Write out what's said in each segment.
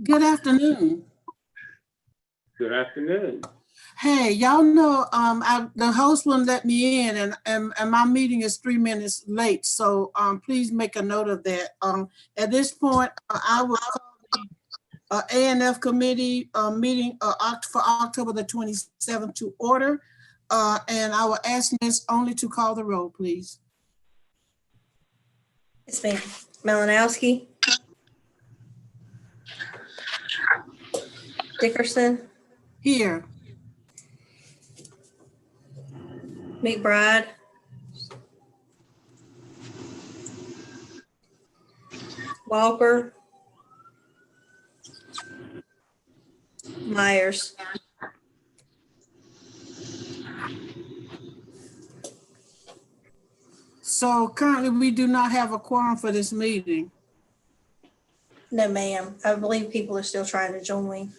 Good afternoon. Good afternoon. Hey, y'all know the host wouldn't let me in, and my meeting is 3 minutes late. So please make a note of that. At this point, I will call the A&F committee meeting for October the 27th to order, and I will ask Ms. Only to call the roll, please. Yes, ma'am. Malinowski. Dickerson. Here. McBride. Walker. Myers. So currently we do not have a quorum for this meeting. No, ma'am. I believe people are still trying to join.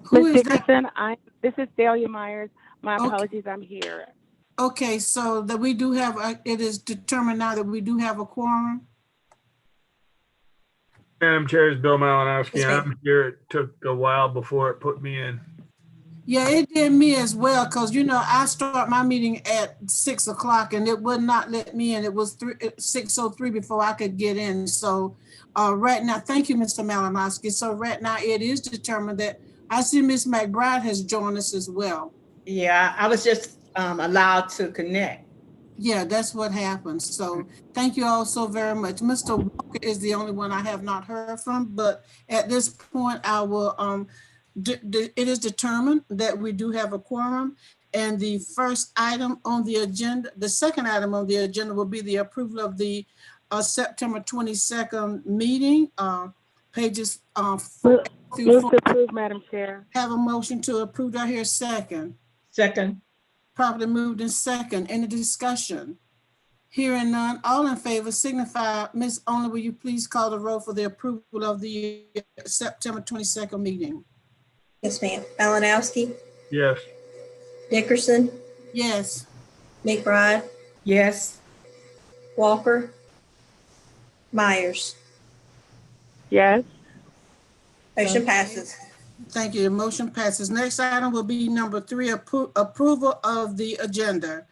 Who Ms. is that? Dickerson, this is Dalhi Myers. My apologies, I'm here. Okay, so that we do have, it is determined now that we do have a quorum. Madam Chair, is Bill Malinowski. Yes, ma'am. I'm here. It took a while before it put me in. Yeah, it did me as well, because I start my meeting at 6 o'clock and it would not let me in. It was 6:03 before I could get in. So right now, thank you, Mr. Malinowski. So right now it is determined that I see Ms. McBride has joined us as well. Yeah, I was just allowed to connect. Yeah, that's what happened. So thank you all so very much. Mr. Walker is the only one I have not heard from, but at this point I will, it is determined that we do have a quorum, and the first item on the agenda, the second item on the agenda will be the approval of the September 22nd meeting, pages Move to approve, Madam Chair. Have a motion to approve. Do I hear a second? Second. Properly moved in second. Any discussion? Hearing none, all in favor signify. Ms. Only, will you please call the roll for the approval of the September 22nd meeting? Yes, ma'am. Malinowski. Yes. Dickerson. Yes. McBride. Yes. Walker. Myers. Yes. Motion passes. Thank you. The motion passes. Next item will be number 3, approval of the agenda.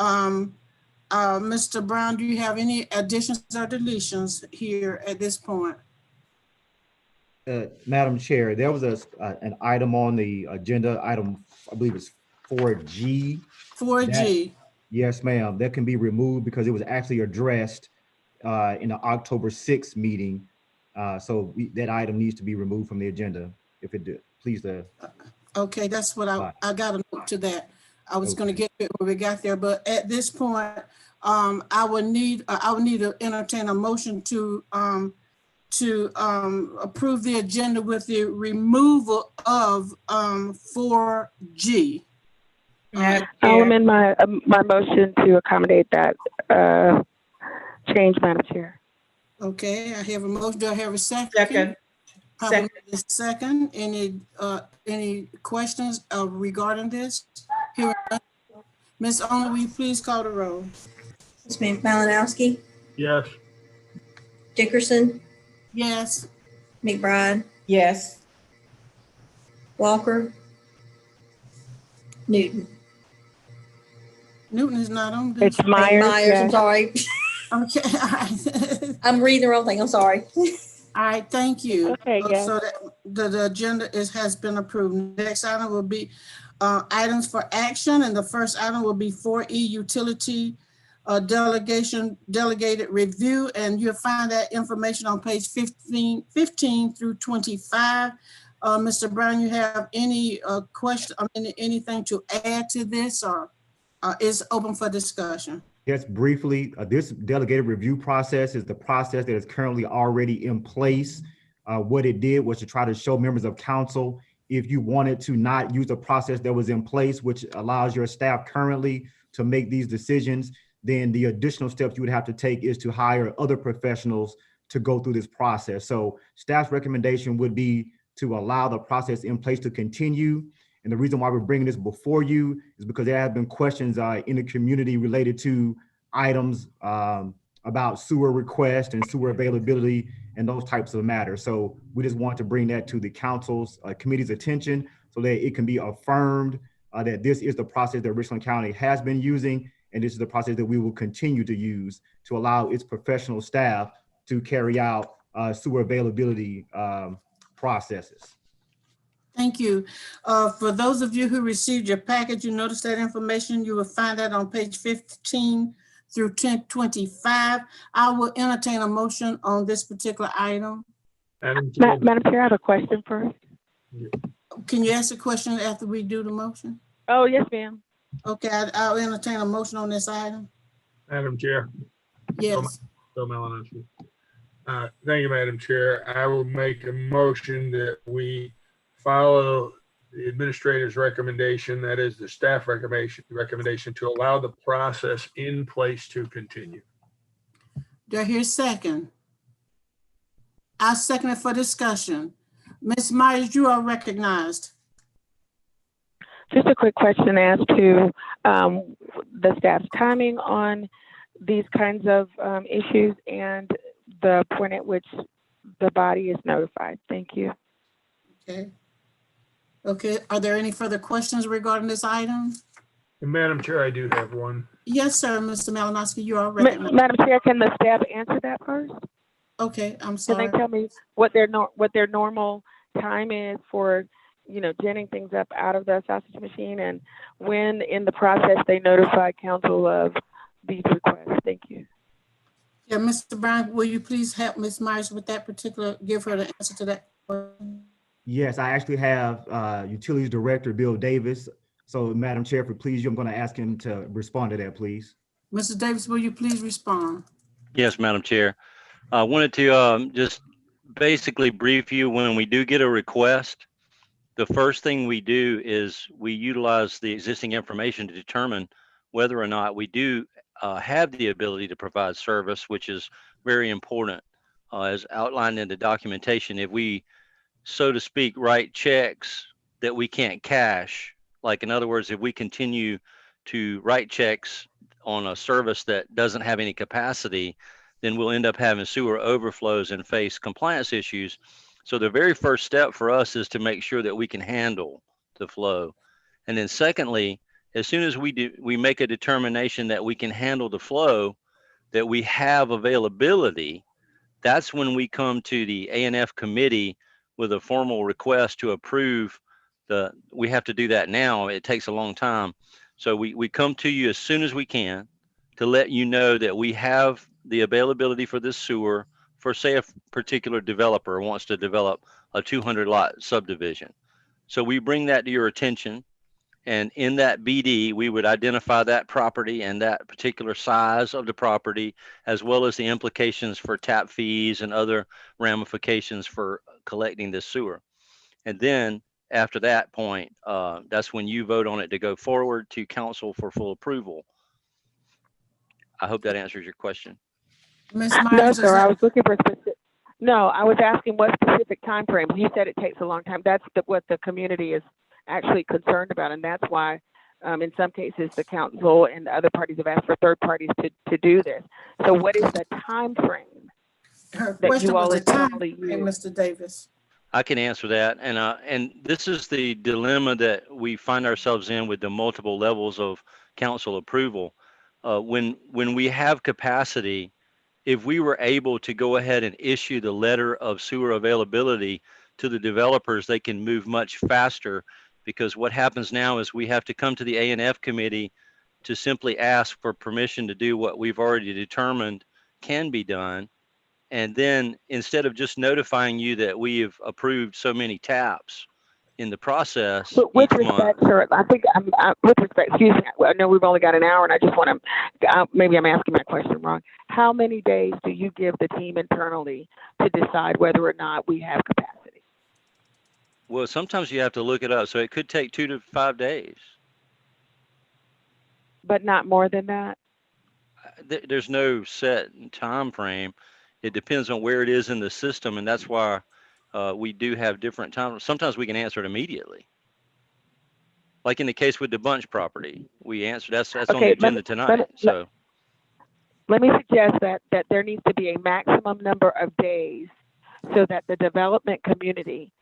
Mr. Brown, do you have any additions or deletions here at this point? Madam Chair, there was an item on the agenda, item, I believe it's 4G. 4G. Yes, ma'am. That can be removed because it was actually addressed in the October 6th meeting. So that item needs to be removed from the agenda. If it did, please. Okay, that's what I got a note to that. I was going to get it when we got there, but at this point, I would need to entertain a motion to approve the agenda with the removal of 4G. I'll amend my motion to accommodate that change, Madam Chair. Okay, I have a motion. Do I have a second? Second. Second. Any questions regarding this? Here, Ms. Only, will you please call the roll? Yes, ma'am. Malinowski. Yes. Dickerson. Yes. McBride. Yes. Walker. Newton. Newton is not on this. It's Myers. Myers, Yes. I'm sorry. Okay, all right. I'm reading the wrong thing. I'm sorry. All right, thank you. Okay, yes. So that the agenda has been approved. Next item will be items for action, and the first item will be 4E utility delegated review, and you'll find that information on page 15 through 25. Mr. Brown, you have any question? Anything to add to this, or is open for discussion? Yes, briefly, this delegated review process is the process that is currently already in place. What it did was to try to show members of council, if you wanted to not use a process that was in place, which allows your staff currently to make these decisions, then the additional steps you would have to take is to hire other professionals to go through this process. So staff's recommendation would be to allow the process in place to continue. And the reason why we're bringing this before you is because there have been questions in the community related to items about sewer request and sewer availability and those types of matters. So we just want to bring that to the council's committee's attention so that it can be affirmed that this is the process that Richland County has been using, and this is the process that we will continue to use to allow its professional staff to carry out sewer availability processes. Thank you. For those of you who received your package, you notice that information. You will find that on page 15 through 1025. I will entertain a motion on this particular item. Madam Chair, Madam Chair, I have a question first. Can you ask a question after we do the motion? Oh, yes, ma'am. Okay, I'll entertain a motion on this item. Madam Chair, Yes. Bill Malinowski. Thank you, Madam Chair. I will make a motion that we follow the administrator's recommendation, that is the staff recommendation to allow the process in place to continue. Do I hear a second? I'll second it for discussion. Ms. Myers, you are recognized. Just a quick question as to the staff's timing on these kinds of issues and the point at which the body is notified. Thank you. Okay. Okay, are there any further questions regarding this item? And Madam Chair, I do have one. Yes, sir, Mr. Malinowski, you are recognized. Madam Chair, can the staff answer that first? Okay, I'm Can sorry. they tell me what their normal time is for, ginning things up out of the sausage machine, and when in the process they notify council of these requests? Thank you. Yeah, Mr. Brown, will you please help Ms. Myers with that particular, give her the answer to that question? Yes, I actually have Utilities Director Bill Davis. So Madam Chair, if it please you, I'm going to ask him to respond to that, please. Mr. Davis, will you please respond? Yes, Madam Chair. I wanted to just basically brief you when we do get a request. The first thing we do is we utilize the existing information to determine whether or not we do have the ability to provide service, which is very important. As outlined in the documentation, if we, so to speak, write checks that we can't cash, like in other words, if we continue to write checks on a service that doesn't have any capacity, then we'll end up having sewer overflows and face compliance issues. So the very first step for us is to make sure that we can handle the flow. And then secondly, as soon as we make a determination that we can handle the flow, that we have availability, that's when we come to the A&F committee with a formal request to approve we have to do that now. It takes a long time. So we come to you as soon as we can to let you know that we have the availability for this sewer for, say, a particular developer wants to develop a 200 lot subdivision. So we bring that to your attention, and in that BD, we would identify that property and that particular size of the property, as well as the implications for tap fees and other ramifications for collecting this sewer. And then after that point, that's when you vote on it to go forward to council for full approval. I hope that answers your question. Ms. No, Myers, sir. I was looking for specific. No, I was asking what specific time frame. You said it takes a long time. That's what the community is actually concerned about, and that's why, in some cases, the council and the other parties have asked for third parties to do this. So, what is the time frame her that question you all was the time internally frame, use? Mr. Davis. I can answer that, and this is the dilemma that we find ourselves in with the multiple levels of council approval. When we have capacity, if we were able to go ahead and issue the letter of sewer availability to the developers, they can move much faster, because what happens now is we have to come to the A&F committee to simply ask for permission to do what we've already determined can be done. And then instead of just notifying you that we have approved so many taps in the process But with each respect, month. sir, I think with respect, excuse me, I know we've only got an hour, and I just want to, maybe I'm asking my question wrong. How many days do you give the team internally to decide whether or not we have capacity? Well, sometimes you have to look it up, so it could take 2 to 5 days. But not more than that? There's no set time frame. It depends on where it is in the system, and that's why we do have different times. Sometimes we can answer it immediately. Like in the case with the Bunch property, we answered, that's on the agenda tonight. let me suggest that there needs to be a maximum number of days so that the development community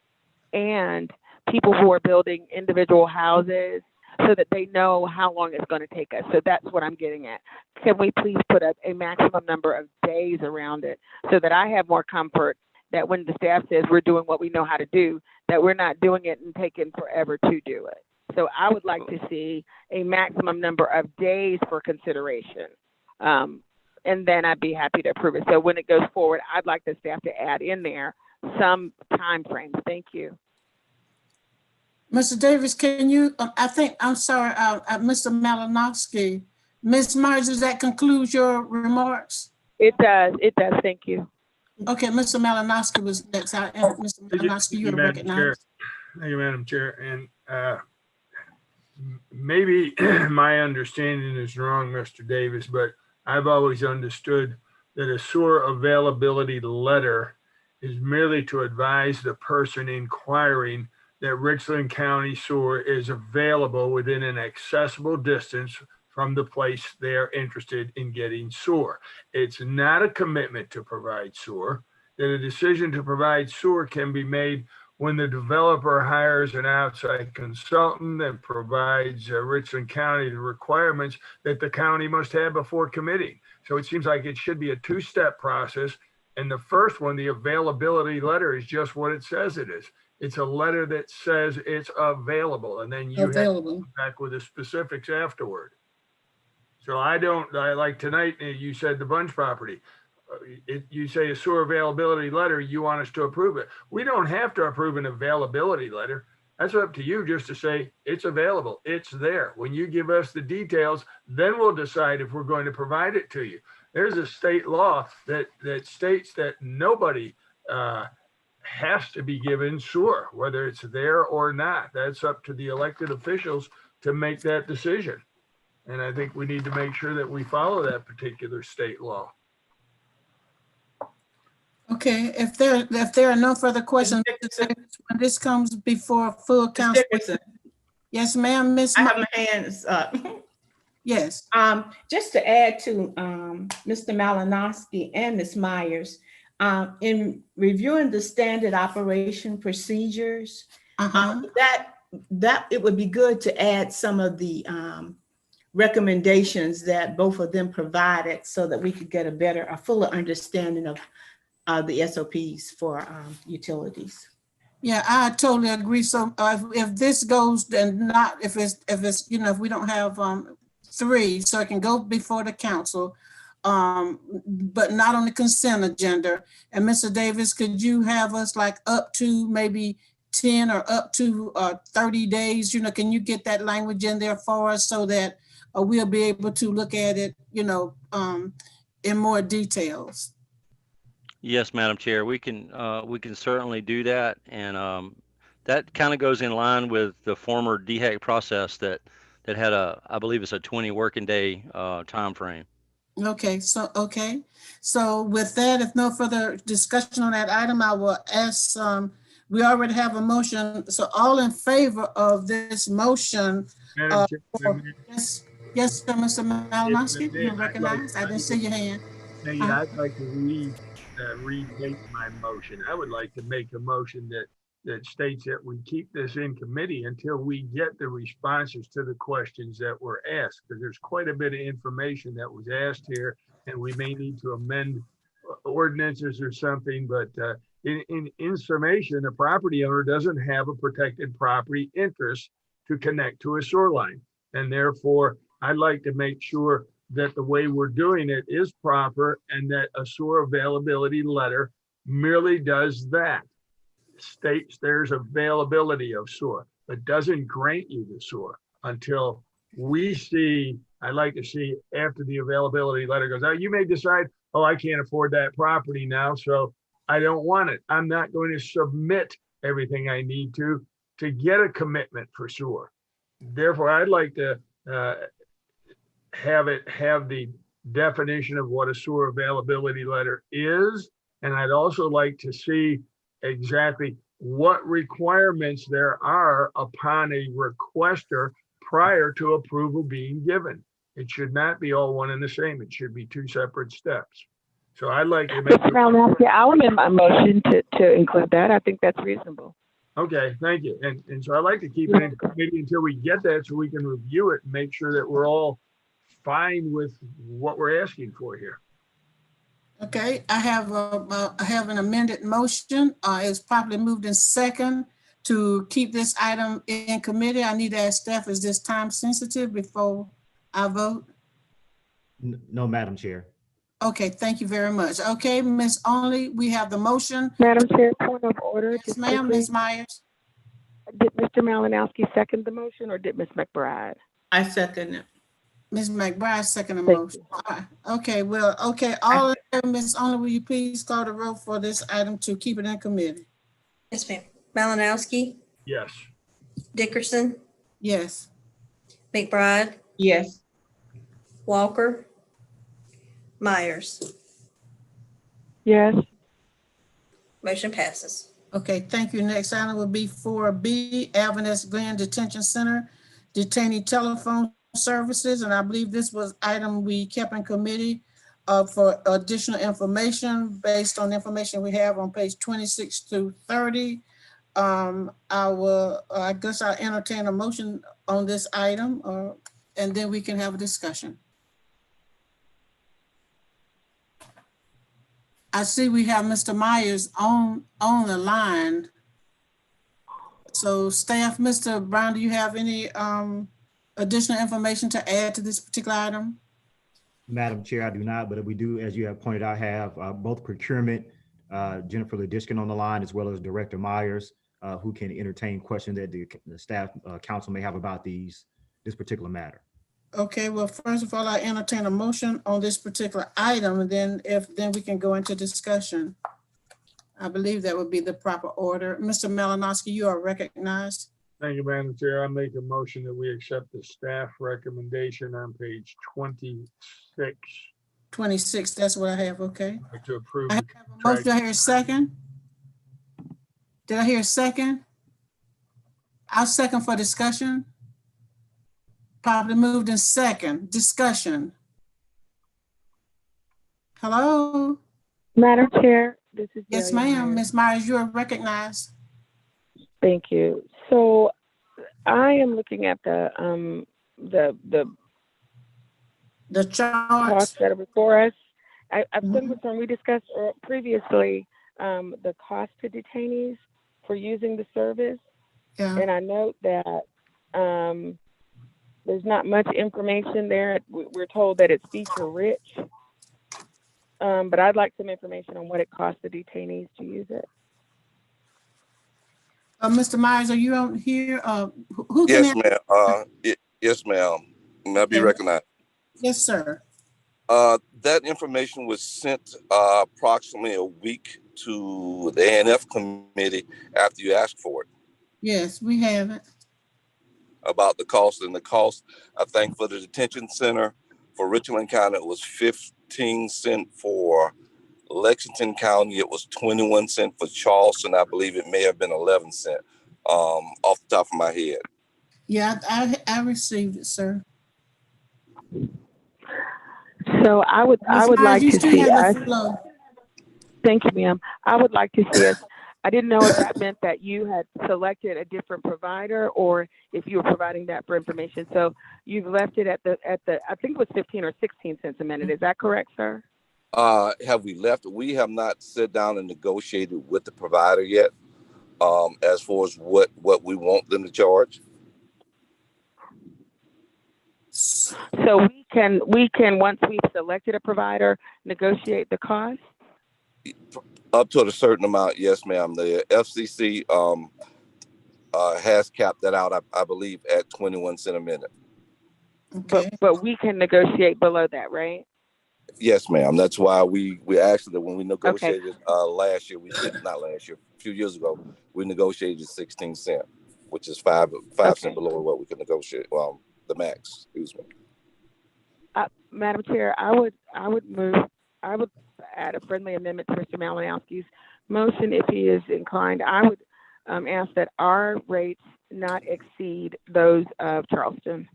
and people who are building individual houses, so that they know how long it's going to take us. So that's what I'm getting at. Can we please put a maximum number of days around it so that I have more comfort that when the staff says we're doing what we know how to do, that we're not doing it and taking forever to do it. So I would like to see a maximum number of days for consideration. And then I'd be happy to approve it. So when it goes forward, I'd like the staff to add in there some time frames. Thank you. Mr. Davis, can you, I'm sorry, Mr. Malinowski, Ms. Myers, does that conclude your remarks? It does. Thank you. Okay, Mr. Malinowski was next. Mr. Malinowski, you're recognized. Thank you, Madam Chair. And maybe my understanding is wrong, Mr. Davis, but I've always understood that a sewer availability letter is merely to advise the person inquiring that Richland County Sewer is available within an accessible distance from the place they are interested in getting sewer. It's not a commitment to provide sewer. That a decision to provide sewer can be made when the developer hires an outside consultant that provides Richland County the requirements that the county must have before committing. So it seems like it should be a two-step process. And the first one, the availability letter, is just what it says it is. It's a letter that says it's available, and then you have to come back with the specifics afterward. So I like tonight, you said the Bunch property. You say a sewer availability letter, you want us to approve it. We don't have to approve an availability letter. That's up to you just to say it's available, it's there. When you give us the details, then we'll decide if we're going to provide it to you. There's a state law that states that nobody has to be given sewer, whether it's there or not. That's up to the elected officials to make that decision. And I think we need to make sure that we follow that particular state law. Okay, if there are no further questions, when this comes before full council. Yes, ma'am, Miss. I have my hands up. Yes. Just to add to Mr. Malinowski and Ms. Myers, in reviewing the standard operation procedures, that it would be good to add some of the recommendations that both of them provided so that we could get a fuller understanding of the SOPs for utilities. Yeah, I totally agree. So if this goes, then not, if it's, you know, if we don't have 3, so it can go before the council, but not on the consent agenda. And Mr. Davis, could you have us like up to maybe 10 or up to 30 days? You know, can you get that language in there for us so that we'll be able to look at it, you know, in more details? Yes, Madam Chair, we can certainly do that. And that kind of goes in line with the former DHEC process that had I believe it's a 20 working day time frame. Okay, so with that, if no further discussion on that item, I will ask, we already have a motion. So all in favor of this motion? Yes, sir, Mr. Malinowski, you're recognized. I didn't see your hand. I'd like to restate my motion. I would like to make a motion that states that we keep this in committee until we get the responses to the questions that were asked, because there's quite a bit of information that was asked here, and we may need to amend ordinances or something. But in summation, the property owner doesn't have a protected property interest to connect to a sewer line, and therefore I'd like to make sure that the way we're doing it is proper, and that a sewer availability letter merely does that. States there's availability of sewer, but doesn't grant you the sewer until we see, I'd like to see after the availability letter goes out. You may decide, oh, I can't afford that property now, so I don't want it. I'm not going to submit everything I need to get a commitment for sewer. Therefore, I'd like to have the definition of what a sewer availability letter is. And I'd also like to see exactly what requirements there are upon a requester prior to approval being given. It should not be all one and the same. It should be two separate steps. So I'd like to make, Mr. Malinowski, I'll amend my motion to include that. I think that's reasonable. okay, thank you. And so I'd like to keep it in committee until we get that so we can review it and make sure that we're all fine with what we're asking for here. Okay, I have an amended motion. It's properly moved in second to keep this item in committee. I need to ask staff, is this time sensitive before I vote? No, Madam Chair. Okay, thank you very much. Okay, Ms. Only, we have the motion. Madam Chair, point of order. Yes, just ma'am, quickly. Ms. Myers. Did Mr. Malinowski second the motion or did Ms. McBride? I second it. Ms. McBride, second the Thank motion. All right. Okay, well, okay, all in favor, Ms. Only, will you please call the roll for this item to keep it in committee? Yes, ma'am. Malinowski, Yes. Dickerson, Yes. McBride, Yes. Walker, Myers. Yes. Motion passes. Okay, thank you. Next item will be 4B, Avernus Glen Detention Center, detainee telephone services. And I believe this was item we kept in committee for additional information based on the information we have on page 26 to 30. I guess I'll entertain a motion on this item and then we can have a discussion. I see we have Mr. Myers on the line. So staff, Mr. Brown, do you have any additional information to add to this particular item? Madam Chair, I do not, but we do, as you have pointed out, have both procurement, Jennifer Ladishkin on the line, as well as Director Myers, who can entertain questions that the staff council may have about this particular matter. Okay, well, first of all, I entertain a motion on this particular item, and then we can go into discussion. I believe that would be the proper order. Mr. Malinowski, you are recognized. Thank you, Madam Chair. I make a motion that we accept the staff recommendation on page 26 26, that's what I have, okay. to approve. I have a motion, did I hear a second? Did I hear a second? I'll second for discussion. Probably moved in second, discussion. Hello? Madam Chair, this is Yes, Dalhi ma'am. Myers. Ms. Myers, you are recognized. Thank you. So I am looking at the charts. costs that are before us. I've been concerned, we discussed previously the cost to detainees for using the service. Yeah. And I note that there's not much information there. We're told that it's feature rich. But I'd like some information on what it costs the detainees to use it. Mr. Myers, are you on here? Who can Yes, ma'am. Yes, ma'am. May I be recognized? Yes, sir. That information was sent approximately a week to the ANF committee after you asked for it Yes, we have it. about the cost. And the cost, I think, for the detention center for Richland County, it was 15 cents. For Lexington County, it was 21 cents. For Charleston, I believe it may have been 11 cents off the top of my head. Yeah, I received it, sir. So I would Ms. Myers, like you to still see have us. the floor. Thank you, ma'am. I would like to see us. I didn't know if that meant that you had selected a different provider or if you were providing that for information. So you've left it at the I think it was 15 or 16 cents a minute. Is that correct, sir? Have we left? We have not sat down and negotiated with the provider yet as far as what we want them to charge. So we can once we've selected a provider, negotiate the cost? Up to a certain amount, yes, ma'am. The FCC has capped that out, I believe, at 21 cents a minute. Okay. But we can negotiate below that, right? Yes, ma'am. That's why we actually, when we negotiated last year, a few years ago, we negotiated 16 cents, which is 5 cents below what we could negotiate. Well, the max, excuse me. Madam Chair, I would add a friendly amendment to Mr. Malinowski's motion if he is inclined. I would ask that our rates not exceed those of Charleston.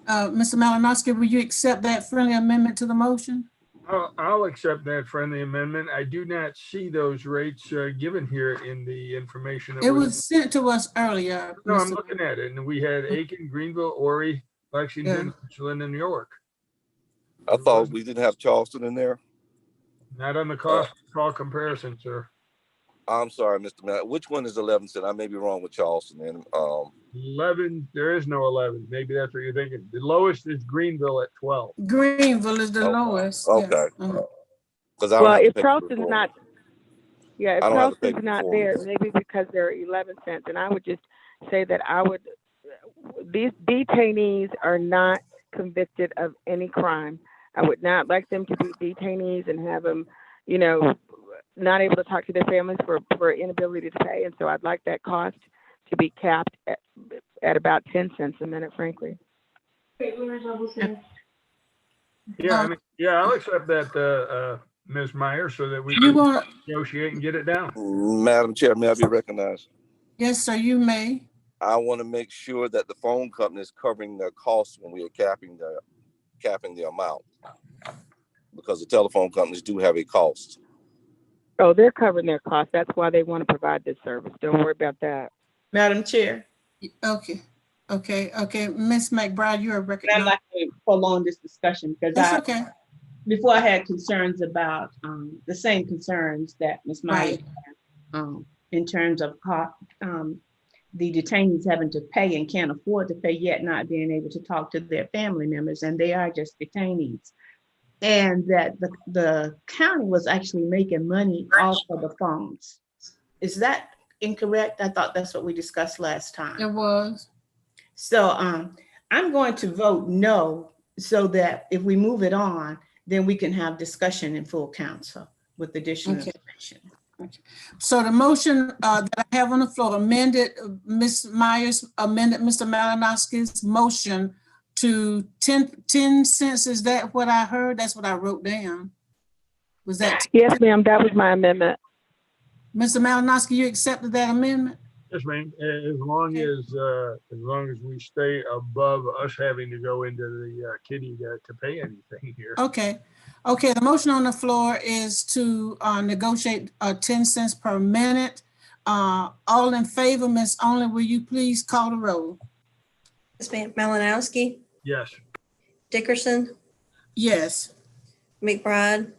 Mr. Malinowski, will you accept that friendly amendment to the motion? I'll accept that friendly amendment. I do not see those rates given here in the information. It was sent to us earlier. No, I'm Mr. looking at it, and we had Aiken, Greenville, Horry, Lexington, Richland, and New York. I thought we didn't have Charleston in there. Not on the cost call comparison, sir. I'm sorry, Mr. Matt. Which one is 11 cent? I may be wrong with Charleston. And 11, there is no 11. Maybe that's what you're thinking. The lowest is Greenville at 12. Greenville is the lowest. Okay. Yes. Uh-huh. Because if Charleston's not, if I don't have to pay Charleston's not for there, it. maybe because they're 11 cents. And I would just say that these detainees are not convicted of any crime. I would not like them to be detainees and have them, not able to talk to their families for inability to pay. And so I'd like that cost to be capped at about 10 cents a minute, frankly. Yeah, I'll accept that, Ms. Myers, so that we can negotiate and get it down. Madam Chair, may I be recognized? Yes, sir, you may. I want to make sure that the phone company is covering their costs when we are capping the amount, because the telephone companies do have a cost. Oh, they're covering their costs. That's why they want to provide this service. Don't worry about that. Madam Chair. Okay. Ms. McBride, you're I'd recognized. like to prolong this discussion because That's okay. before I had concerns about the same concerns that Ms. Myers had, in terms of the detainees having to pay and can't afford to pay, yet not being able to talk to their family members, and they are just detainees. And that the county was actually making money off of the phones. Is that incorrect? I thought that's what we discussed last time. It was. So I'm going to vote no, so that if we move it on, then we can have discussion in full council with additional information. Okay. So the motion that I have on the floor amended, Ms. Myers amended Mr. Malinowski's motion to 10 cents. Is that what I heard? That's what I wrote down. Was that? Yes, ma'am. That was my amendment. Mr. Malinowski, you accepted that amendment? Yes, ma'am. As long as we stay above us having to go into the kitty to pay anything here. Okay. The motion on the floor is to negotiate 10 cents per minute. All in favor, Ms. Only, will you please call the roll? Ms. Malinowski, Yes. Dickerson, Yes. McBride,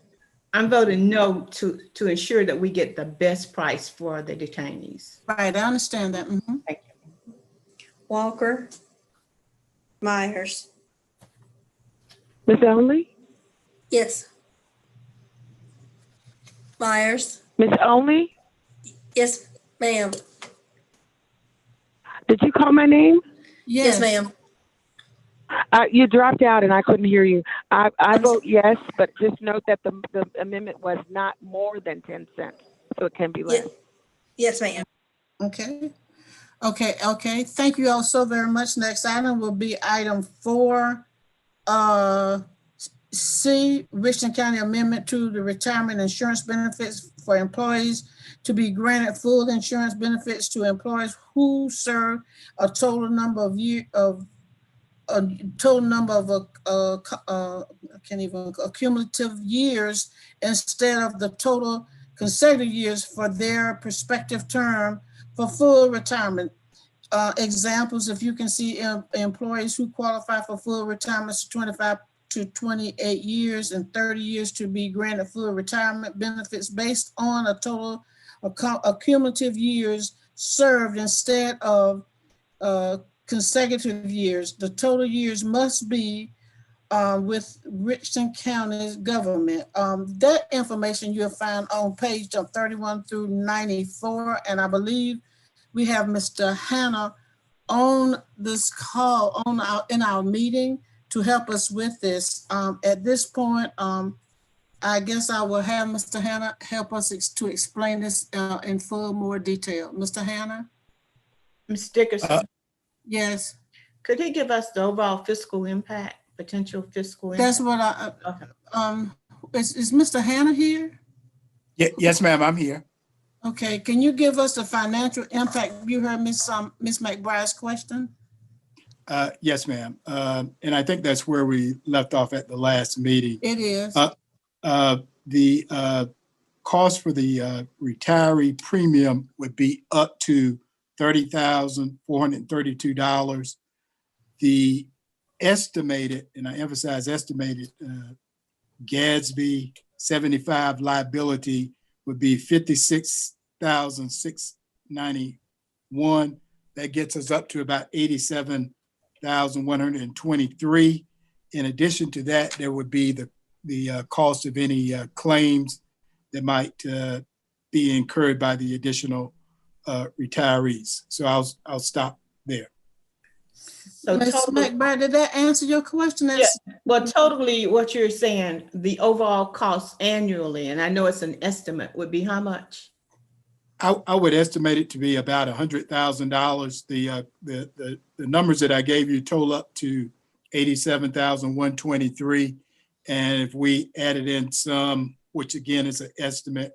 I'm voting no to ensure that we get the best price for the detainees. Right, I understand that. Mhm. Thank you. Walker, Myers. Miss Only? Yes. Myers. Miss Only? Yes, ma'am. Did you call my name? Yes, ma'am. You dropped out and I couldn't hear you. I vote yes, but just note that the amendment was not more than 10 cents, so it can be less. Yes, ma'am. Okay. Thank you all so very much. Next item will be item 4. C, Richland County Amendment to the Retirement Insurance Benefits for employees to be granted full insurance benefits to employees who serve a total number of cumulative years instead of the total consecutive years for their prospective term for full retirement. Examples, if you can see employees who qualify for full retirement, 25 to 28 years and 30 years to be granted full retirement benefits based on a total of cumulative years served instead of consecutive years. The total years must be with Richland County's government. That information you'll find on page 31 through 94, and I believe we have Mr. Hannah on this call in our meeting to help us with this. At this point, I guess I will have Mr. Hannah help us to explain this in full more detail. Mr. Hannah? Ms. Dickerson, Yes. could he give us the overall fiscal impact, potential fiscal impact? That's what is Mr. Hannah here? Yes, ma'am, I'm here. Okay, can you give us the financial impact? You heard Ms. McBride's question? Yes, ma'am. And I think that's where we left off at the last meeting. It is. The cost for the retiree premium would be up to $30,432. The estimated, and I emphasize estimated, GASB 75 liability would be $56,691. That gets us up to about $87,123. In addition to that, there would be the cost of any claims that might be incurred by the additional retirees. So I'll stop there. So Ms. totally, McBride, did that answer your question? yeah, well, totally what you're saying, the overall cost annually, and I know it's an estimate, would be how much? I would estimate it to be about $100,000. The numbers that I gave you total up to $87,123. And if we added in some, which again is an estimate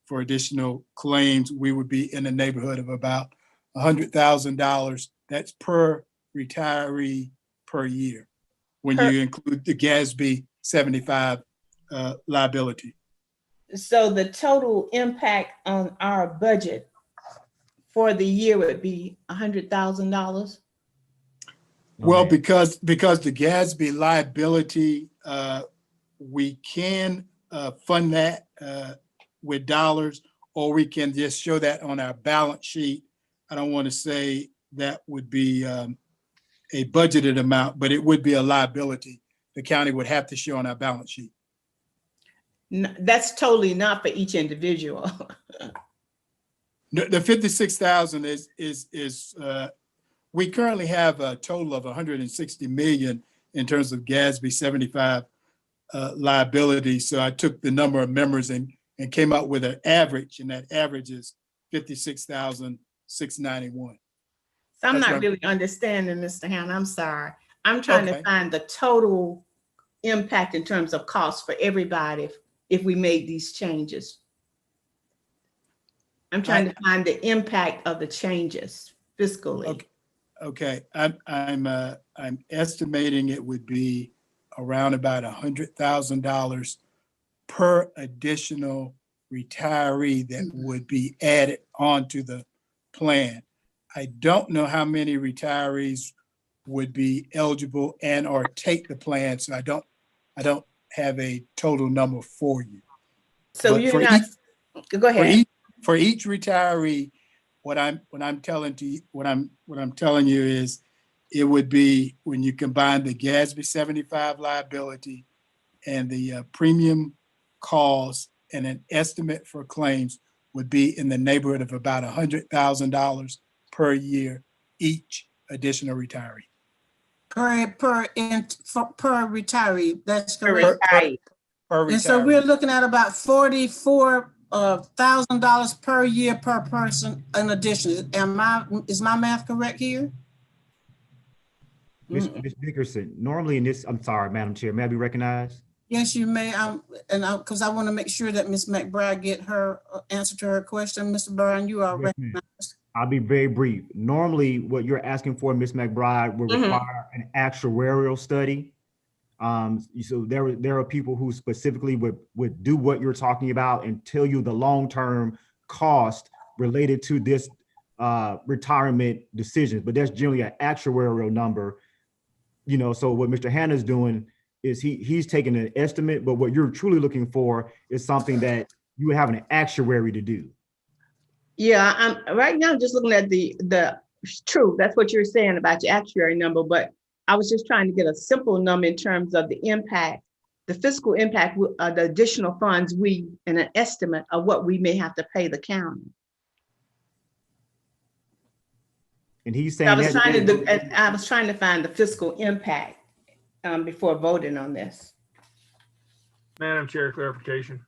for additional claims, we would be in the neighborhood of about $100,000. That's per retiree per year, when you include the GASB 75 liability. So the total impact on our budget for the year would be $100,000? Well, because the GASB liability, we can fund that with dollars, or we can just show that on our balance sheet. I don't want to say that would be a budgeted amount, but it would be a liability the county would have to show on our balance sheet. That's totally not for each individual. The 56,000 is we currently have a total of 160 million in terms of GASB 75 liability. So I took the number of members and came up with an average, and that average is 56,691. So I'm That's not right. really understanding, Mr. Hannah. I'm sorry. I'm trying to find the total impact in terms of cost for everybody if we made these changes. I'm trying to find the impact of the changes fiscally. Okay, I'm estimating it would be around about $100,000 per additional retiree that would be added onto the plan. I don't know how many retirees would be eligible and or take the plan, so I don't have a total number for you. So But you're not, go ahead. For each retiree, what I'm telling you is it would be, when you combine the GASB 75 liability and the premium cost and an estimate for claims, would be in the neighborhood of about $100,000 per year each additional retiree. Per retiree, that's Per correct. retiree. Per And so retiree. we're looking at about $44,000 per year per person in addition. Is my math correct here? Ms. Dickerson, normally in this, I'm sorry, Madam Chair, may I be recognized? Yes, you may. Because I want to make sure that Ms. McBride get her answer to her question. Mr. Byrne, you are Yes, ma'am. recognized. I'll be very brief. Normally, what you're asking for, Ms. McBride, will require an actuarial study. So there are people who specifically would do what you're talking about and tell you the long-term cost related to this retirement decision, but that's generally an actuarial number. So what Mr. Hannah's doing is he's taking an estimate, but what you're truly looking for is something that you have an actuary to do. Yeah, I'm right now just looking at the true. That's what you're saying about your actuary number, but I was just trying to get a simple number in terms of the impact, the fiscal impact, the additional funds and an estimate of what we may have to pay the county. And he's saying I was trying to find the fiscal impact before voting on this. Madam Chair, clarification.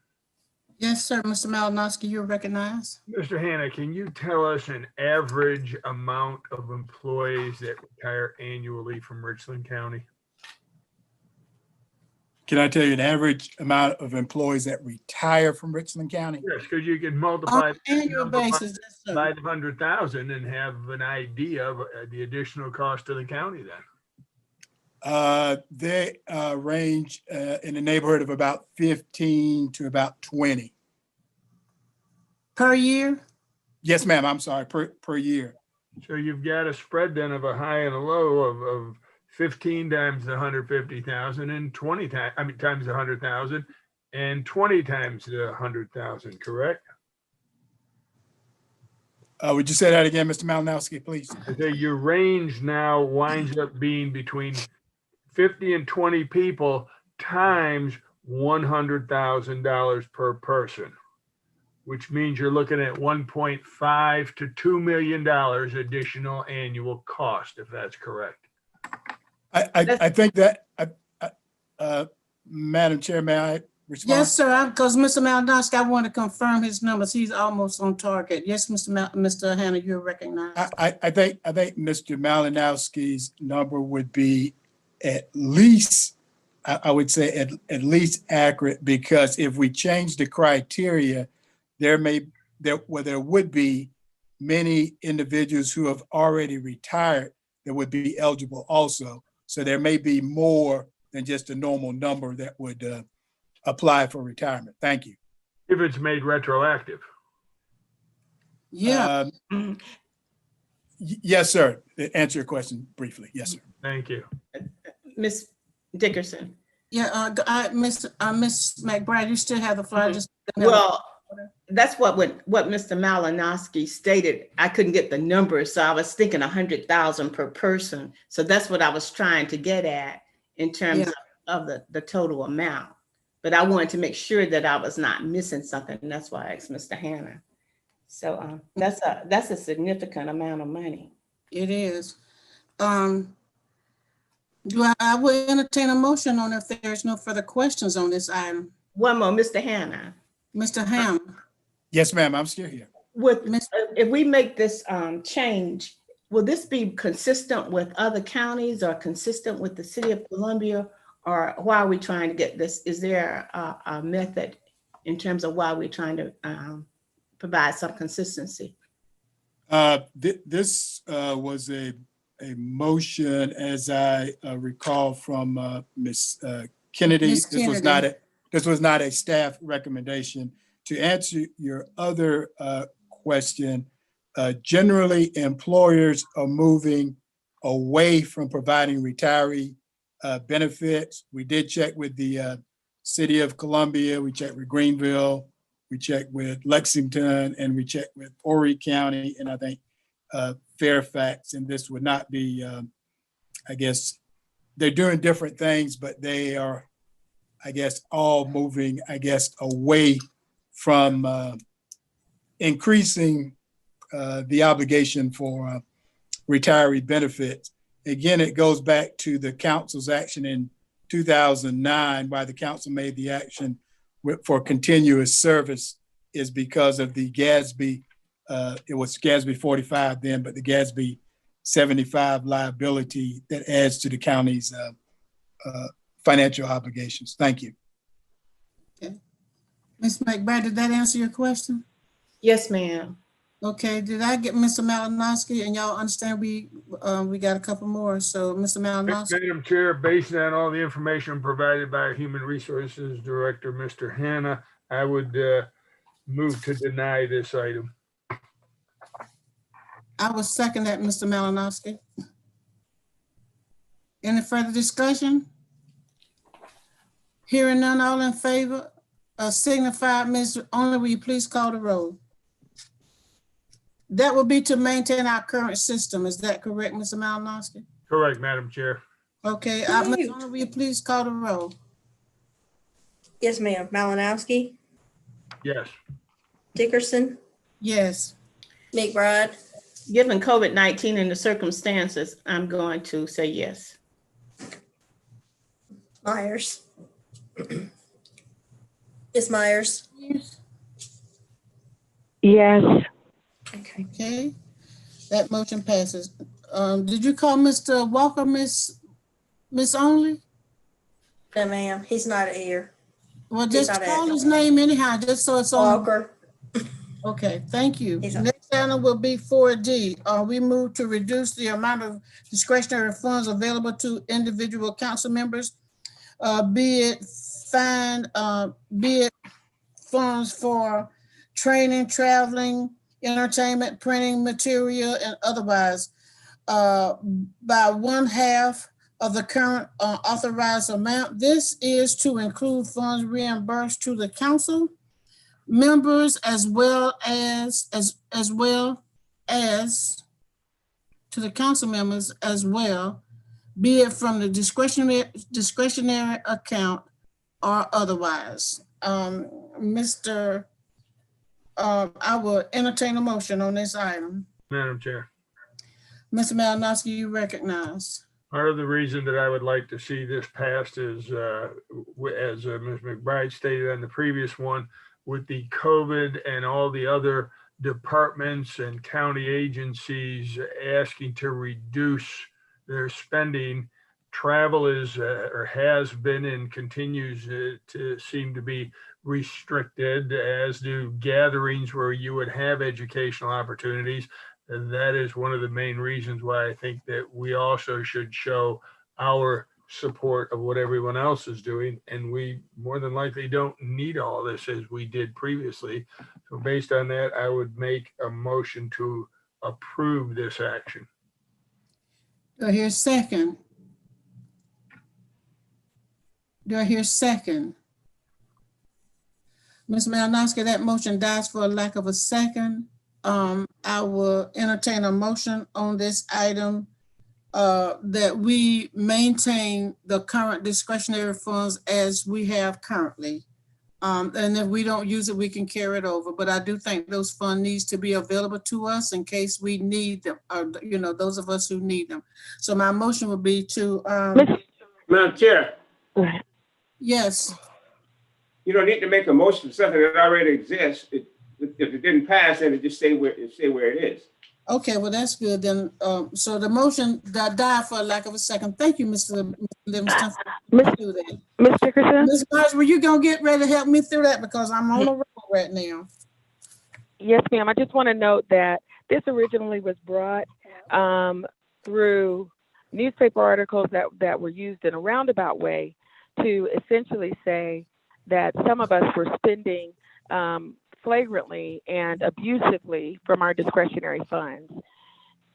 Yes, sir. Mr. Malinowski, you're recognized. Mr. Hannah, can you tell us an average amount of employees that retire annually from Richland County? Can I tell you an average amount of employees that retire from Richland County? Yes, because you can multiply On an annual basis, yes, sir. by 100,000 and have an idea of the additional cost to the county then. They range in the neighborhood of about 15 to about 20. Per year? Yes, ma'am. I'm sorry, per year. So you've got a spread then of a high and a low of 15 times the 150,000 and 20 times, times the 100,000 and 20 times the 100,000, correct? Would you say that again, Mr. Malinowski, please? I say your range now winds up being between 50 and 20 people times $100,000 per person, which means you're looking at 1.5 to $2 million additional annual cost, if that's correct. I think that, Madam Chair, may I respond? Yes, sir, because Mr. Malinowski, I want to confirm his numbers. He's almost on target. Yes, Mr. Hannah, you're recognized. I think Mr. Malinowski's number would be at least, I would say at least accurate, because if we change the criteria, there would be many individuals who have already retired that would be eligible also. So there may be more than just a normal number that would apply for retirement. Thank you. If it's made retroactive. Yeah. Yes, sir. Answer your question briefly. Yes, sir. Thank you. Ms. Dickerson. Yeah, Miss McBride, you still have the floor. Just Well, that's what Mr. Malinowski stated. I couldn't get the numbers, so I was thinking 100,000 per person. So that's what I was trying to get at in terms of the total amount. But I wanted to make sure that I was not missing something, and that's why I asked Mr. Hannah. So that's a significant amount of money. It is. I will entertain a motion on if there's no further questions on this item. One more, Mr. Hannah. Mr. Hannah. Yes, ma'am. I'm still here. If we make this change, will this be consistent with other counties or consistent with the city of Columbia? Or why are we trying to get this? Is there a method in terms of why we're trying to provide some consistency? This was a motion, as I recall, from Ms. Kennedy. Ms. Kennedy. This was not a staff recommendation. To answer your other question, generally employers are moving away from providing retiree benefits. We did check with the city of Columbia, we checked with Greenville, we checked with Lexington, and we checked with Horry County, and I think Fairfax, and this would not be, I guess, they're doing different things, but they are, I guess, all moving, I guess, away from increasing the obligation for retiree benefits. Again, it goes back to the council's action in 2009, why the council made the action for continuous service is because of the GASB, it was GASB 45 then, but the GASB 75 liability that adds to the county's financial obligations. Thank you. Okay. Ms. McBride, did that answer your question? Yes, ma'am. Okay, did I get Mr. Malinowski? And y'all understand we got a couple more. So Mr. Malinowski. Madam Chair, based on all the information provided by our Human Resources Director, Mr. Hannah, I would move to deny this item. I will second that, Mr. Malinowski. Any further discussion? Hearing none, all in favor, signify, Ms. Only, will you please call the roll? That will be to maintain our current system. Is that correct, Mr. Malinowski? Correct, Madam Chair. Okay, Ms. Only, will you please call the roll? Yes, ma'am. Malinowski, Yes. Dickerson, Yes. McBride, Given COVID-19 and the circumstances, I'm going to say yes. Myers. Ms. Myers. Yes. Okay. Okay, that motion passes. Did you call Mr. Walker, Miss Only? No, ma'am. He's not here. Well, He's just not call active. his name anyhow, just so it's on. Walker. Okay, thank you. He's not. Next item will be 4D. We move to reduce the amount of discretionary funds available to individual council members, be it funds for training, traveling, entertainment, printing material, and otherwise, by 1/2 of the current authorized amount. This is to include funds reimbursed to the council members as well as to the council members as well, be it from the discretionary account or otherwise. I will entertain a motion on this item. Madam Chair. Mr. Malinowski, you recognize. Part of the reason that I would like to see this passed is, as Ms. McBride stated on the previous one, with the COVID and all the other departments and county agencies asking to reduce their spending, travel is or has been and continues to seem to be restricted, as do gatherings where you would have educational opportunities. And that is one of the main reasons why I think that we also should show our support of what everyone else is doing. And we more than likely don't need all this as we did previously. So based on that, I would make a motion to approve this action. Do I hear a second? Do I hear a second? Ms. Malinowski, that motion dies for a lack of a second. I will entertain a motion on this item that we maintain the current discretionary funds as we have currently. And if we don't use it, we can carry it over. But I do think those funds needs to be available to us in case we need them, or, those of us who need them. So my motion would be to, Madam Chair, yes. you don't need to make a motion for something that already exists. If it didn't pass, then it just stay where it is. Okay, well, that's good then. So the motion that died for a lack of a second. Thank you, Mr. Livingston. Ms. Dickerson? Ms. Myers, were you gonna get ready to help me through that, because I'm on the road right now? Yes, ma'am. I just want to note that this originally was brought through newspaper articles that were used in a roundabout way to essentially say that some of us were spending flagrantly and abusively from our discretionary funds.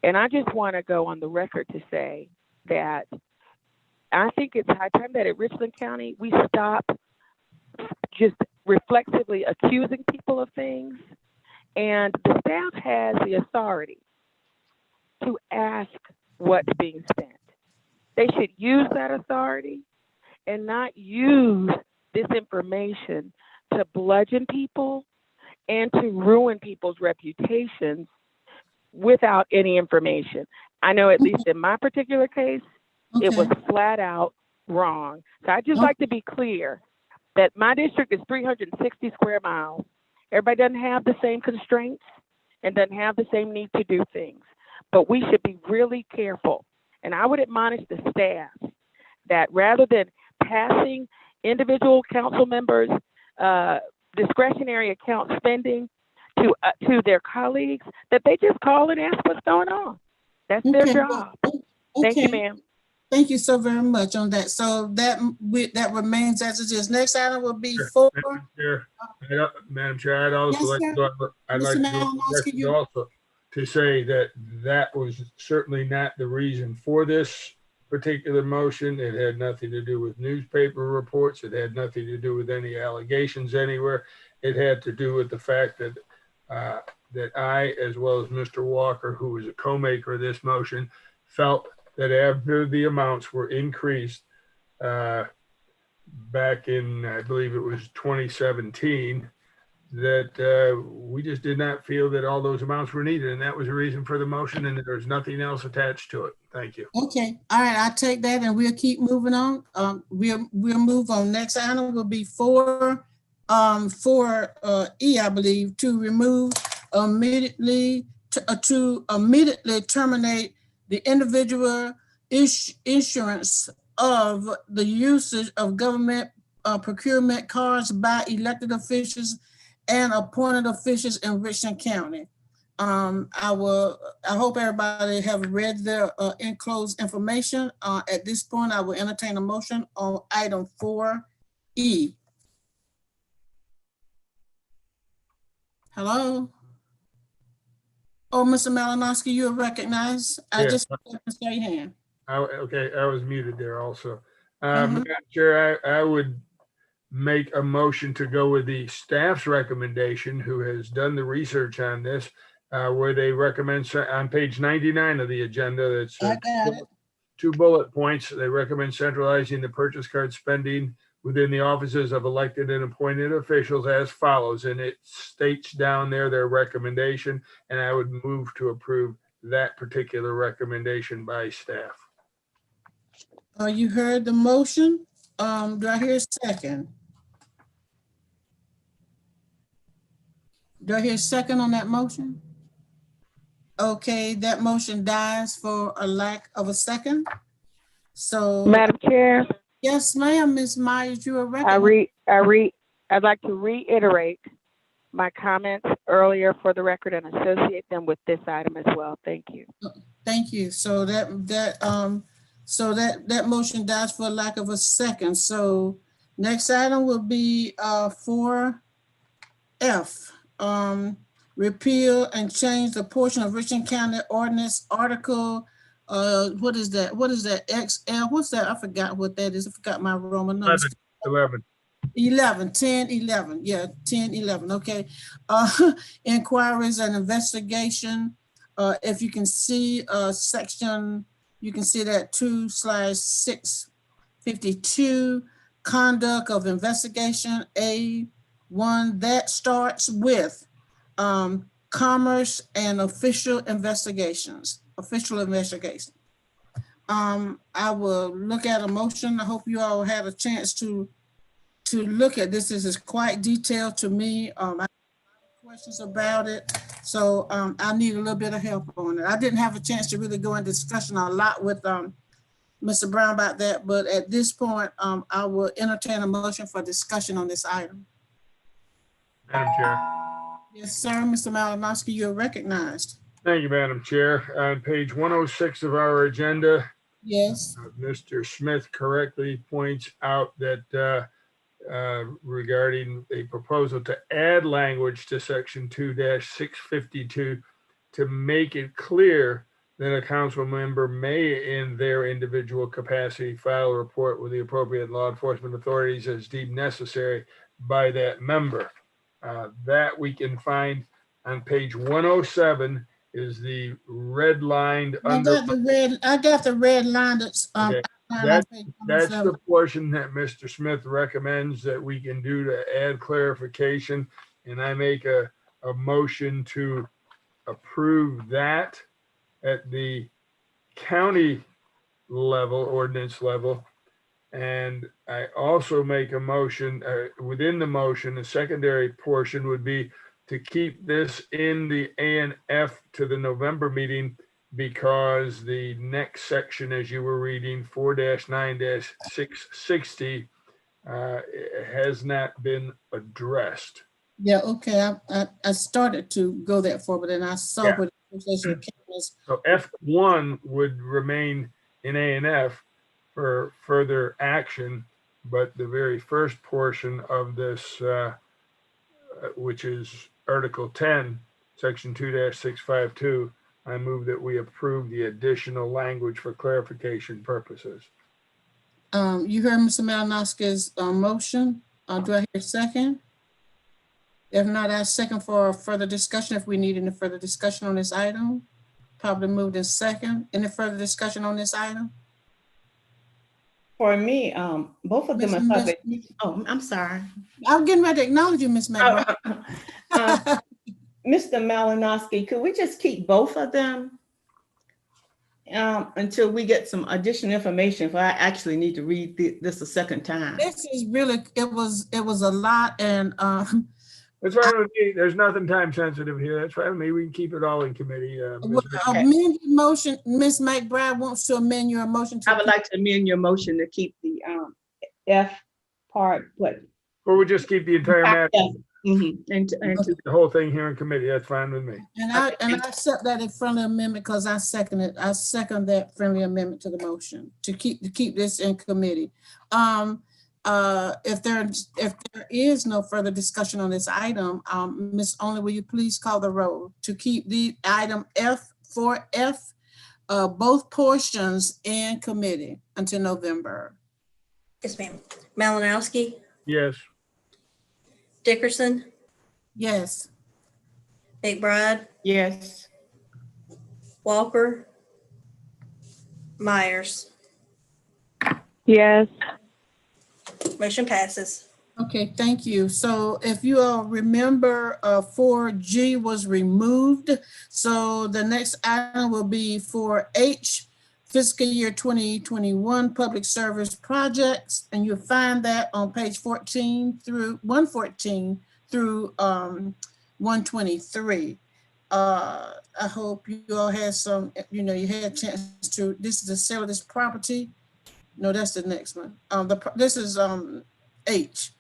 And I just want to go on the record to say that I think it's high time that at Richland County, we stop just reflexively accusing people of things. And the staff has the authority to ask what's being spent. They should use that authority and not use this information to bludgeon people and to ruin people's reputations without any information. I know at least in my particular case, it was flat out wrong. So I just like to be clear that my district is 360 square miles. Everybody doesn't have the same constraints and doesn't have the same need to do things, but we should be really careful. And I would admonish the staff that rather than passing individual council members' discretionary account spending to their colleagues, that they just call and ask what's going on. That's their job. Thank you, ma'am. Thank you so very much on that. So that remains as it is. Next item will be 4. Madam Chair, I'd also like to also to say that was certainly not the reason for this particular motion. It had nothing to do with newspaper reports. It had nothing to do with any allegations anywhere. It had to do with the fact that that I, as well as Mr. Walker, who was a co-maker of this motion, felt that after the amounts were increased back in, I believe it was 2017, that we just did not feel that all those amounts were needed. And that was the reason for the motion, and there's nothing else attached to it. Thank you. Okay. All right. I'll take that and we'll keep moving on. We'll move on. Next item will be 4E, I believe, to remove immediately to immediately terminate the individual insurance of the usage of government procurement cards by elected officials and appointed officials in Richland County. I hope everybody have read their enclosed information. At this point, I will entertain a motion on item 4E. Hello? Oh, Mr. Malinowski, you are recognized. I Yeah. just saw your hand. Okay, I was muted there also. Mhm. Madam Chair, I would make a motion to go with the staff's recommendation, who has done the research on this, where they recommend on page 99 of the agenda, that's I got it. 2 bullet points. They recommend centralizing the purchase card spending within the offices of elected and appointed officials as follows. And it states down there their recommendation, and I would move to approve that particular recommendation by staff. You heard the motion. Do I hear a second? Do I hear a second on that motion? Okay, that motion dies for a lack of a second. So, Madam Chair, yes, ma'am, Ms. Myers, you are recognized. I'd like to reiterate my comments earlier for the record and associate them with this item as well. Thank you. Thank you. So that motion dies for lack of a second. So next item will be 4F. Repeal and change the portion of Richland County Ordinance Article, what is that? What is that? XL, what's that? I forgot what that is. I forgot my Roman numbers. 11, 10, 11. Yeah, 10, 11. Okay. Inquiries and investigation. If you can see section, you can see that 2/652, conduct of investigation, A1, that starts with commerce and official investigations. I will look at a motion. I hope you all had a chance to look at this. This is quite detailed to me. I have questions about it. So I need a little bit of help on it. I didn't have a chance to really go in discussion a lot with Mr. Brown about that, but at this point, I will entertain a motion for discussion on this item. Madam Chair. Yes, sir. Mr. Malinowski, you're recognized. Thank you, Madam Chair. On page 106 of our agenda, Yes. Mr. Smith correctly points out that regarding a proposal to add language to section 2-652 to make it clear that a council member may, in their individual capacity, file a report with the appropriate law enforcement authorities as deemed necessary by that member. That we can find on page 107 is the redlined. I got the red line that's Okay. That's the portion that Mr. Smith recommends that we can do to add clarification. And I make a motion to approve that at the county level, ordinance level. And I also make a motion within the motion, the secondary portion would be to keep this in the A&F to the November meeting, because the next section, as you were reading, 4-9-660 has not been addressed. Yeah, okay. I started to go that far, but then I saw what So F1 would remain in A&F for further action, but the very first portion of this, which is Article 10, Section 2-652, I move that we approve the additional language for clarification purposes. You heard Mr. Malinowski's motion. Do I hear a second? If not, I second for further discussion if we need any further discussion on this item. Probably moved in second. Any further discussion on this item? For me, both of them are public. Oh, I'm sorry. I'm getting ready to acknowledge you, Ms. McBride. Mr. Malinowski, could we just keep both of them until we get some additional information? If I actually need to read this a second time. This is really, it was a lot, and that's fine with me. There's nothing time sensitive here. That's fine with me. We can keep it all in committee. Amend your motion. Ms. McBride wants to amend your motion. I would like to amend your motion to keep the F part, what? Or we'll just keep the entire matter. And The whole thing here in committee, that's fine with me. And I accept that in friendly amendment because I second it. I second that friendly amendment to the motion to keep this in committee. If there is no further discussion on this item, Ms. Only, will you please call the roll to keep the item F4F, both portions in committee until November? Yes, ma'am. Malinowski, Yes. Dickerson, Yes. McBride, yes, Walker, Myers. Yes. Motion passes. Okay, thank you. So if you all remember, 4G was removed. So the next item will be 4H, fiscal year 2021 public service projects. And you'll find that on page 114 through 123. I hope you all had some, you had a chance to, this is the sale of this property. No, that's the next one. This is H,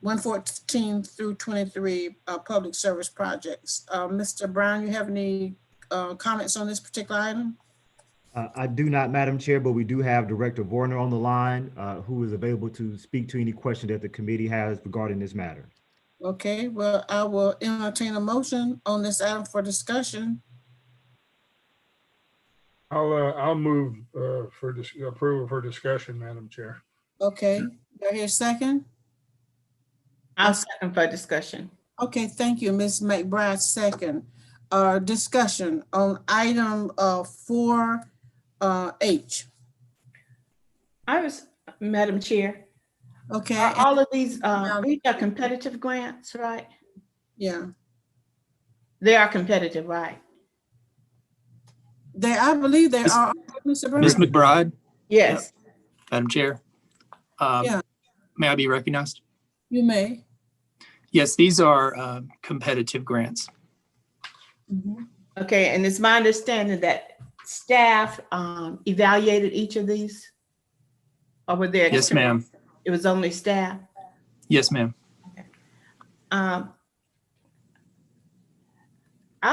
114 through 23 public service projects. Mr. Brown, you have any comments on this particular item? I do not, Madam Chair, but we do have Director Voignier on the line, who is available to speak to any question that the committee has regarding this matter. Okay, well, I will entertain a motion on this item for discussion. I'll move for approval for discussion, Madam Chair. Okay, do I hear a second? I'll second for discussion. Okay, thank you, Ms. McBride, second. Discussion on item 4H. Madam Chair, Okay. are all of these are competitive grants, right? Yeah. They are competitive, right? I believe they are. Ms. McBride, Yes. Madam Chair. Yeah. May I be recognized? You may. Yes, these are competitive grants. Mhm. Okay, and it's my understanding that staff evaluated each of these? Or were there? Yes, ma'am. It was only staff? Yes, ma'am. I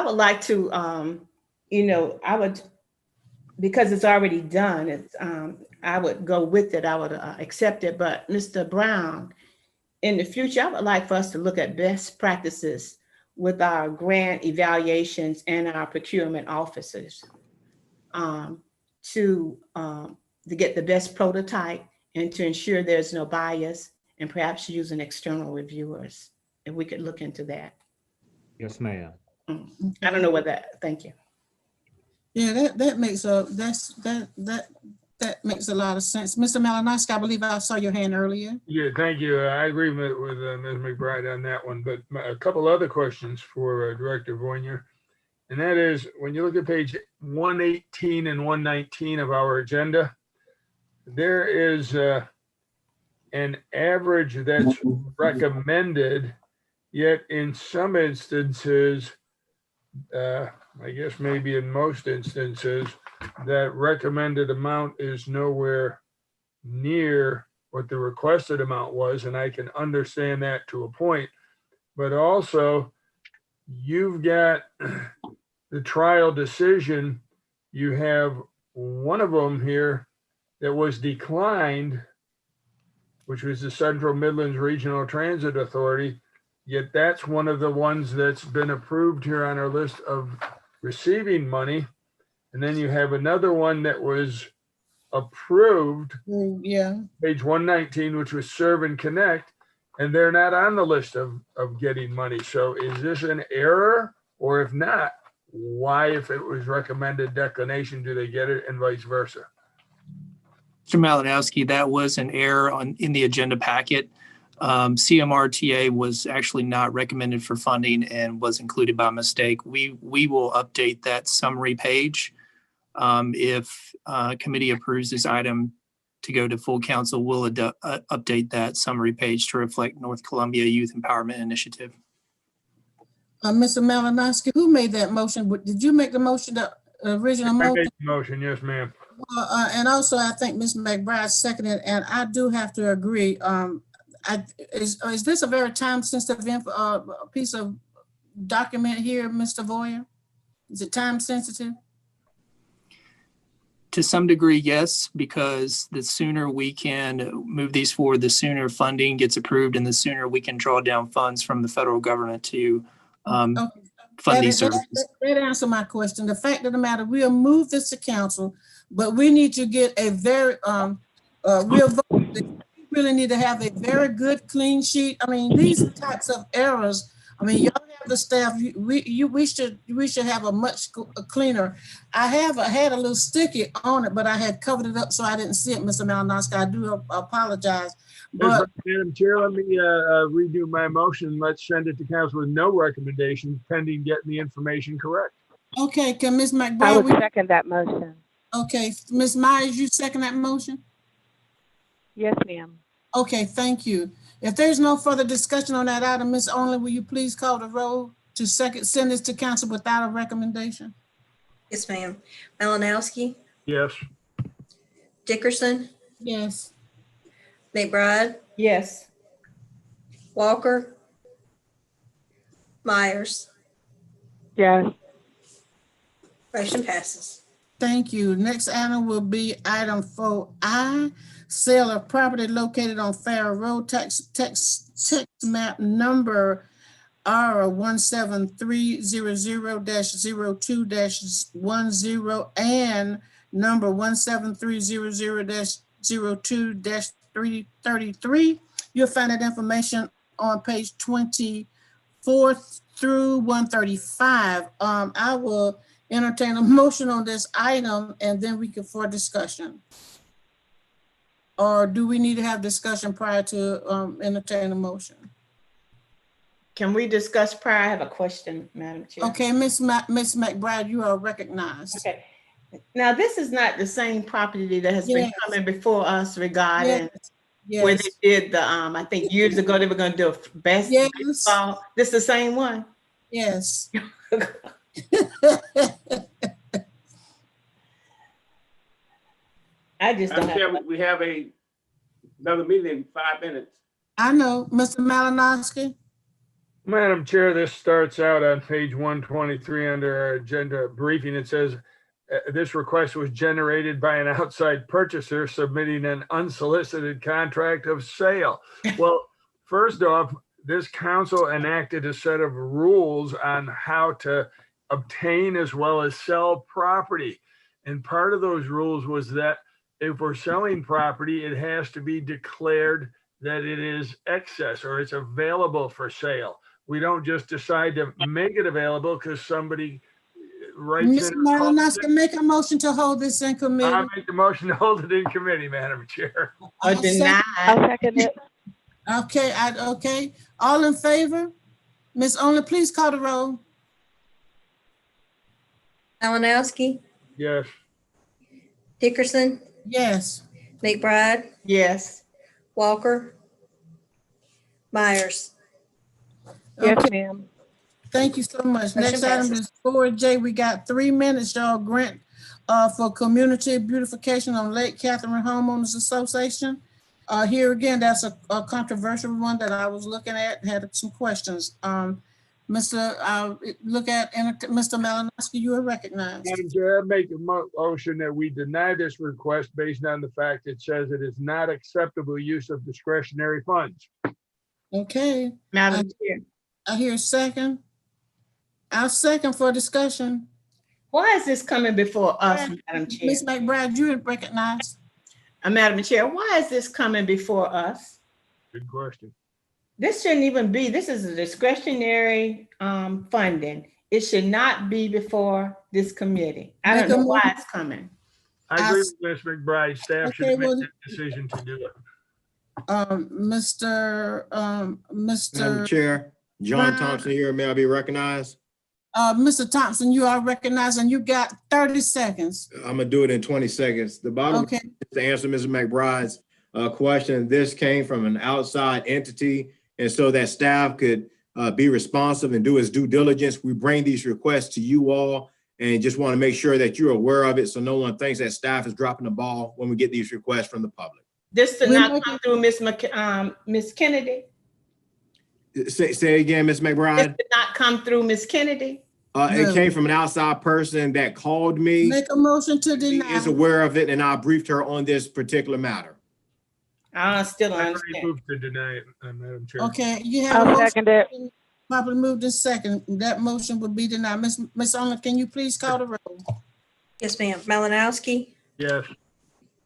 would like to, because it's already done, I would go with it, I would accept it, but Mr. Brown, in the future, I would like for us to look at best practices with our grant evaluations and our procurement officers to get the best prototype and to ensure there's no bias, and perhaps using external reviewers, if we could look into that. Yes, ma'am. I don't know what thank you. Yeah, that makes a lot of sense. Mr. Malinowski, I believe I saw your hand earlier. Yeah, thank you. I agree with Ms. McBride on that one, but a couple other questions for Director Voignier. And that is, when you look at page 118 and 119 of our agenda, there is an average that's recommended, yet in some instances, I guess maybe in most instances, that recommended amount is nowhere near what the requested amount was, and I can understand that to a point. But also, you've got the trial decision. You have one of them here that was declined, which was the Central Midlands Regional Transit Authority, yet that's one of the ones that's been approved here on our list of receiving money. And then you have another one that was approved, Yeah. page 119, which was Serve and Connect, and they're not on the list of getting money. So is this an error? Or if not, why, if it was recommended declination, do they get it, and vice versa? Mr. Malinowski, that was an error in the agenda packet. CMRTA was actually not recommended for funding and was included by mistake. We will update that summary page. If committee approves this item to go to full council, we'll update that summary page to reflect North Columbia Youth Empowerment Initiative. Mr. Malinowski, who made that motion? Did you make the motion, the original I motion? made the motion, yes, ma'am. And also, I think Ms. McBride seconded, and I do have to agree. is this a very time sensitive piece of document here, Mr. Voignier? Is it time sensitive? To some degree, yes, because the sooner we can move these forward, the sooner funding gets approved and the sooner we can draw down funds from the federal government to fund these services. That answer my question. The fact of the matter, we'll move this to council, but we need to get a very real vote. We really need to have a very good clean sheet. I mean, these types of errors, I mean, y'all have the staff, we should have a much cleaner. I had a little sticky on it, but I had covered it up so I didn't see it, Mr. Malinowski. I do apologize. But Madam Chair, let me redo my motion. Let's send it to council with no recommendations pending getting the information correct. okay, can Ms. I McBride? would second that motion. Okay, Ms. Myers, you second that motion? Yes, ma'am. Okay, thank you. If there's no further discussion on that item, Ms. Only, will you please call the roll to send this to council without a recommendation? Yes, ma'am. Malinowski, Yes. Dickerson, Yes. McBride, Yes. Walker, Myers. Yes. Motion passes. Thank you. Next item will be item 4I, sale of property located on Farrow Road, tax map number R17300-02-10 and number 17300-02-333. You'll find that information on page 24 through 135. I will entertain a motion on this item and then we can for discussion. Or do we need to have discussion prior to entertain a motion? Can we discuss prior? I have a question, Madam Chair. Okay, Ms. McBride, you are recognized. Okay. Now, this is not the same property that has been coming before us regarding where they did the, I think years ago, they were going to do a basketball. This is the same one? Yes. I just don't have. We have another meeting in 5 minutes. I know, Mr. Malinowski. Madam Chair, this starts out on page 123 under our agenda briefing. It says, this request was generated by an outside purchaser submitting an unsolicited contract of sale. Well, first off, this council enacted a set of rules on how to obtain as well as sell property. And part of those rules was that if we're selling property, it has to be declared that it is excess or it's available for sale. We don't just decide to make it available because somebody writes Mr. Malinowski, make a motion to hold this in committee. I'll make the motion to hold it in committee, Madam Chair. Or deny. I'll second it. Okay, okay. All in favor? Ms. Only, please call the roll. Malinowski, Yes. Dickerson, Yes. McBride, Yes. Walker, Myers. Yes, Okay, ma'am. thank you so much. Motion Next item passes. is 4J. We got 3 minutes, y'all. Grant for community beautification on Lake Catherine Homeowners Association. Here again, that's a controversial one that I was looking at, had some questions. Mr. Malinowski, you are recognized. Madam Chair, I make a motion that we deny this request based on the fact it says it is not acceptable use of discretionary funds. Okay, Madam Chair. I hear a second. I'll second for discussion. Why is this coming before us, Madam Chair? Ms. McBride, you are recognized. Madam Chair, why is this coming before us? Good question. This shouldn't even be, this is a discretionary funding. It should not be before this committee. I don't know why it's coming. I agree with Ms. McBride. Staff should make that decision to do it. Madam Chair, John Thompson here. May I be recognized? Mr. Thompson, you are recognized and you got 30 seconds. I'm gonna do it in 20 seconds. The bottom Okay. to answer Mrs. McBride's question, this came from an outside entity. And so that staff could be responsive and do its due diligence. We bring these requests to you all and just want to make sure that you're aware of it so no one thinks that staff is dropping the ball when we get these requests from the public. This did We're not making- come through Miss Kennedy? Say again, Ms. This McBride. did not come through Miss Kennedy? It No. came from an outside person that called me. Make a motion to She deny. is aware of it, and I briefed her on this particular matter. I still don't I understand. move to deny it, Madam Chair. Okay, you have a I'll motion. second it. Properly moved in second. That motion would be denied. Ms. Owen, can you please call the roll? Yes, ma'am. Malinowski, Yes.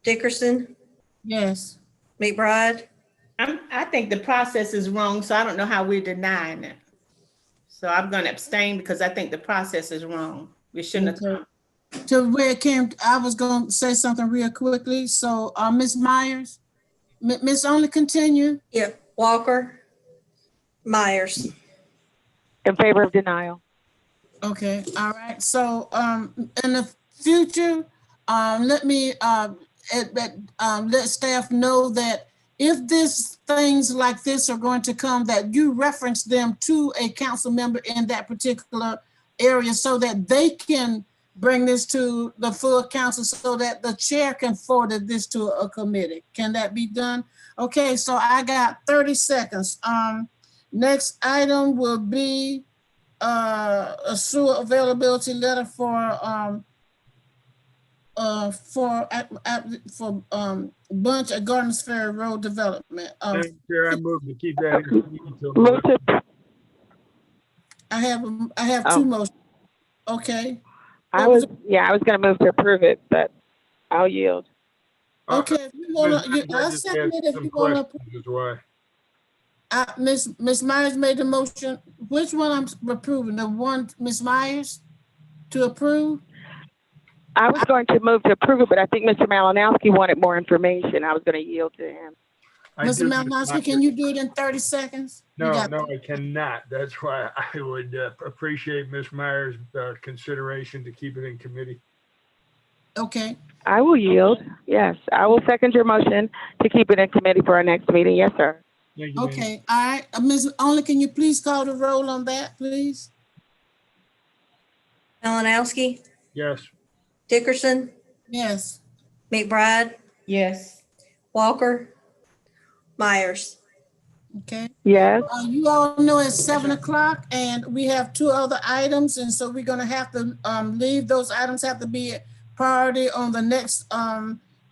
Dickerson, Yes. McBride, I think the process is wrong, so I don't know how we're denying it. So I'm gonna abstain because I think the process is wrong. We shouldn't have. Okay. To where it came, I was gonna say something real quickly. So, Ms. Myers, Ms. Only continue. yep, Walker, Myers. In favor of denial. Okay, all right. So, in the future, let me, let staff know that if things like this are going to come, that you reference them to a council member in that particular area so that they can bring this to the full council so that the chair can forward this to a committee. Can that be done? Okay, so I got 30 seconds. Next item will be a sewer availability letter for Bunch of Gardens Ferry Road Development. Madam Chair, I move to keep that in until Move to, I have Oh. two motions. Okay, I was gonna move to approve it, but I'll yield. okay. If you wanna, Ms. I'll just second had it if some you wanna. questions is why. Ms. Myers made the motion. Which one I'm approving? The one, Ms. Myers, to approve? I was going to move to approve it, but I think Mr. Malinowski wanted more information. I was gonna yield to him. I Mr. do, Ms. Malinowski, Myers. can you do it in 30 seconds? You No, got- I cannot. That's why I would appreciate Ms. Myers' consideration to keep it in committee. Okay, I will yield. Yes, I will second your motion to keep it in committee for our next meeting. Yes, sir. Thank you, ma'am. okay, all right. Ms. Only, can you please call the roll on that, please? Malinowski, Yes. Dickerson, Yes. McBride, Yes. Walker, Myers. Okay. Yes. You all know it's 7 o'clock and we have two other items. And so we're gonna have to leave. Those items have to be priority on the next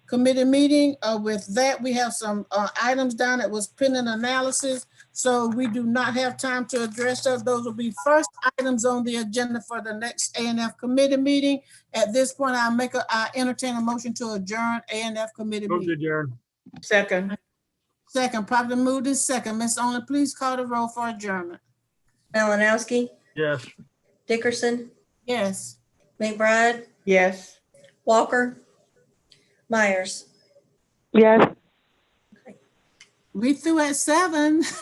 committee meeting. With that, we have some items down that was pending analysis. So we do not have time to address those. Those will be first items on the agenda for the next A&F committee meeting. At this point, I entertain a motion to adjourn A&F committee Move to meeting. adjourn. Second. Second, properly moved in second. Ms. Only, please call the roll for adjournment. Malinowski, Yes. Dickerson, Yes. McBride, Yes. Walker, Myers. Yes. We through at 7.